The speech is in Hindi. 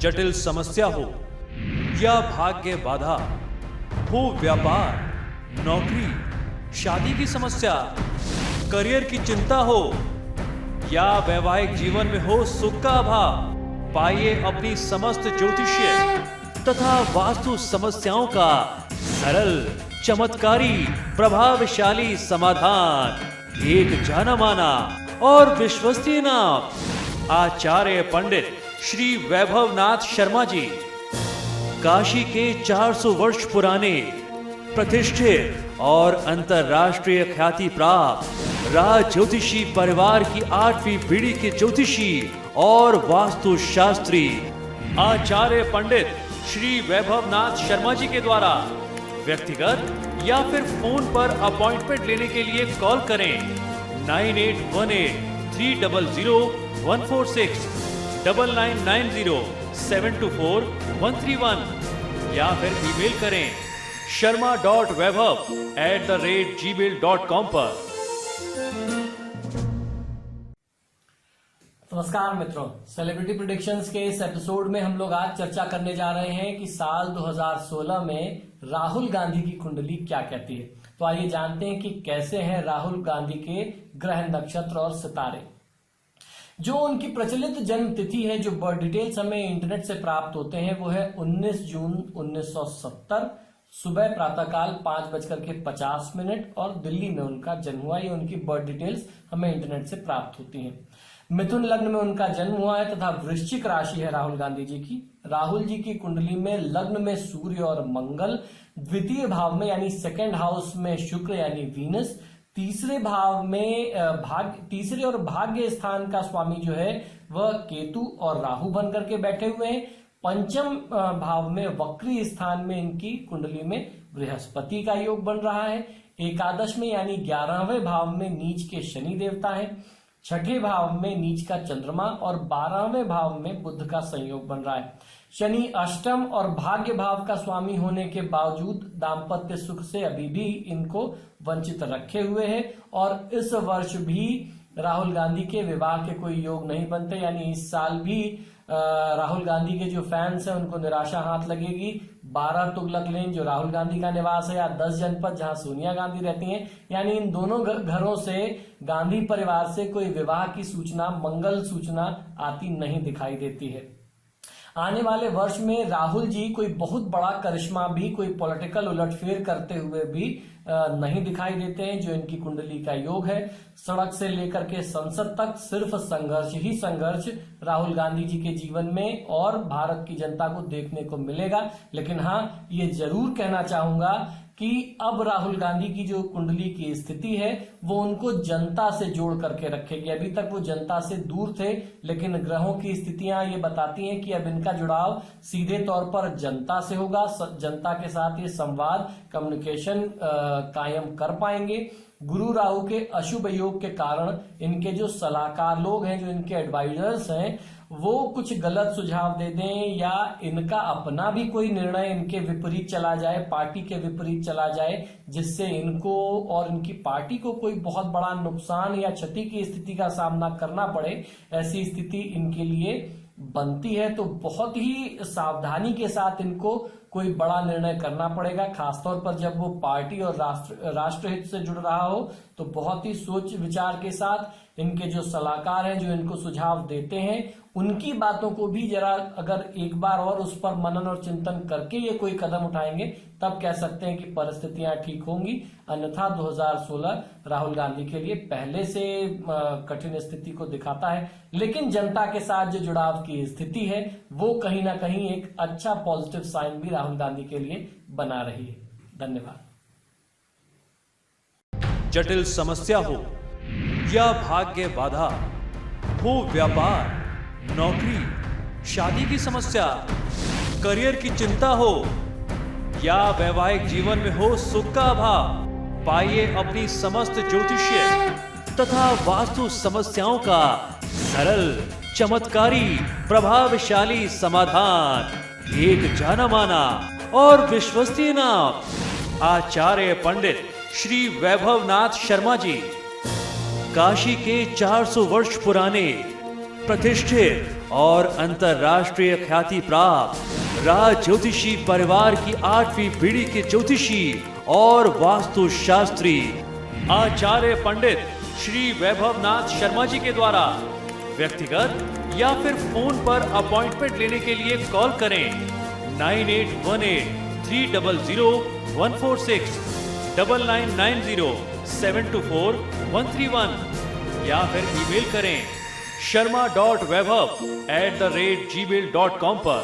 जटिल समस्या हो या भाग्य बाधा, हो व्यापार, नौकरी, शादी की समस्या, करियर की चिंता हो या वैवाहिक जीवन में हो सुख का अभाव, पाइए अपनी समस्त ज्योतिषीय तथा वास्तु समस्याओं का सरल, चमत्कारी, प्रभावशाली समाधान। एक जाना माना और विश्वसनीय नाम, आचार्य पंडित श्री वैभवनाथ शर्मा जी, काशी के 400 वर्ष पुराने प्रतिष्ठित और अंतरराष्ट्रीय ख्याति प्राप्त राज ज्योतिषी परिवार की 8वीं पीढ़ी के ज्योतिषी और वास्तु शास्त्री आचार्य पंडित श्री वैभवनाथ शर्मा जी के द्वारा व्यक्तिगत या फिर फोन पर अपॉइंटमेंट लेने के लिए कॉल करें 9818-300-146, 9990-724-131 या फिर ईमेल करें sharma.vaibhav@gmail.com पर। नमस्कार मित्रों, सेलिब्रिटी प्रेडिक्शंस के इस एपिसोड में हम लोग आज चर्चा करने जा रहे हैं कि साल 2016 में राहुल गांधी की कुंडली क्या कहती है। तो आइए जानते हैं कि कैसे हैं राहुल गांधी के ग्रह, नक्षत्र और सितारे। जो उनकी प्रचलित जन्म तिथि है, जो बर्थ डिटेल्स हमें इंटरनेट से प्राप्त होते हैं, वो है 19 जून 1970 सुबह प्रातःकाल 5:50 और दिल्ली में उनका जन्म हुआ। ये उनकी बर्थ डिटेल्स हमें इंटरनेट से प्राप्त होती हैं। मिथुन लग्न में उनका जन्म हुआ है तथा वृश्चिक राशि है राहुल गांधी जी की। राहुल जी की कुंडली में लग्न में सूर्य और मंगल, द्वितीय भाव में यानी सेकंड हाउस में शुक्र यानी वीनस, तीसरे भाव में तीसरे और भाग्य स्थान का स्वामी जो है वह केतु और राहु बन करके बैठे हुए हैं। पंचम भाव में वक्री स्थान में इनकी कुंडली में बृहस्पति का योग बन रहा है। एकादश में यानी 11वें भाव में नीच के शनि देवता है। छठे भाव में नीच का चंद्रमा और 12वें भाव में बुध का संयोग बन रहा है। शनि अष्टम और भाग्य भाव का स्वामी होने के बावजूद दाम्पत्य सुख से अभी भी इनको वंचित रखे हुए हैं और इस वर्ष भी राहुल गांधी के विवाह के कोई योग नहीं बनते। यानी इस साल भी राहुल गांधी के जो फैंस हैं उनको निराशा हाथ लगेगी। 12 तुगलक लेन जो राहुल गांधी का निवास है या 10 जनपद जहां सोनिया गांधी रहती हैं, यानी इन दोनों घरों से गांधी परिवार से कोई विवाह की सूचना, मंगल सूचना आती नहीं दिखाई देती है। आने वाले वर्ष में राहुल जी कोई बहुत बड़ा करिश्मा भी, कोई पॉलिटिकल उलटफेर करते हुए भी नहीं दिखाई देते हैं। जो इनकी कुंडली का योग है, सड़क से लेकर के संसद तक सिर्फ संघर्ष ही संघर्ष राहुल गांधी जी के जीवन में और भारत की जनता को देखने को मिलेगा। लेकिन हाँ, ये जरूर कहना चाहूंगा कि अब राहुल गांधी की जो कुंडली की स्थिति है वो उनको जनता से जोड़ करके रखेगी। अभी तक वो जनता से दूर थे, लेकिन ग्रहों की स्थितियां ये बताती हैं कि अब इनका जुड़ाव सीधे तौर पर जनता से होगा। जनता के साथ ये संवाद, कम्युनिकेशन कायम कर पाएंगे। गुरु राहु के अशुभ योग के कारण इनके जो सलाहकार लोग हैं, जो इनके एडवाइजर्स हैं, वो कुछ गलत सुझाव दे दें या इनका अपना भी कोई निर्णय इनके विपरीत चला जाए, पार्टी के विपरीत चला जाए, जिससे इनको और इनकी पार्टी को कोई बहुत बड़ा नुकसान या क्षति की स्थिति का सामना करना पड़े, ऐसी स्थिति इनके लिए बनती है। तो बहुत ही सावधानी के साथ इनको कोई बड़ा निर्णय करना पड़ेगा, खासतौर पर जब वो पार्टी और राष्ट्रहित से जुड़ रहा हो। तो बहुत ही सोच विचार के साथ इनके जो सलाहकार हैं, जो इनको सुझाव देते हैं, उनकी बातों को भी जरा अगर एक बार और उस पर मनन और चिंतन करके ये कोई कदम उठाएंगे, तब कह सकते हैं कि परिस्थितियां ठीक होंगी। अन्यथा 2016 राहुल गांधी के लिए पहले से कठिन स्थिति को दिखाता है। लेकिन जनता के साथ जो जुड़ाव की स्थिति है वो कहीं ना कहीं एक अच्छा पॉजिटिव साइन भी राहुल गांधी के लिए बना रही है। धन्यवाद। जटिल समस्या हो या भाग्य बाधा, हो व्यापार, नौकरी, शादी की समस्या, करियर की चिंता हो या वैवाहिक जीवन में हो सुख का अभाव, पाइए अपनी समस्त ज्योतिषीय तथा वास्तु समस्याओं का सरल, चमत्कारी, प्रभावशाली समाधान। एक जाना माना और विश्वसनीय नाम, आचार्य पंडित श्री वैभवनाथ शर्मा जी, काशी के 400 वर्ष पुराने प्रतिष्ठित और अंतरराष्ट्रीय ख्याति प्राप्त राज ज्योतिषी परिवार की 8वीं पीढ़ी के ज्योतिषी और वास्तुशास्त्री आचार्य पंडित श्री वैभवनाथ शर्मा जी के द्वारा व्यक्तिगत या फिर फोन पर अपॉइंटमेंट लेने के लिए कॉल करें 9818-300-146, 9990-724-131 या फिर ईमेल करें sharma.vaibhav@gmail.com पर।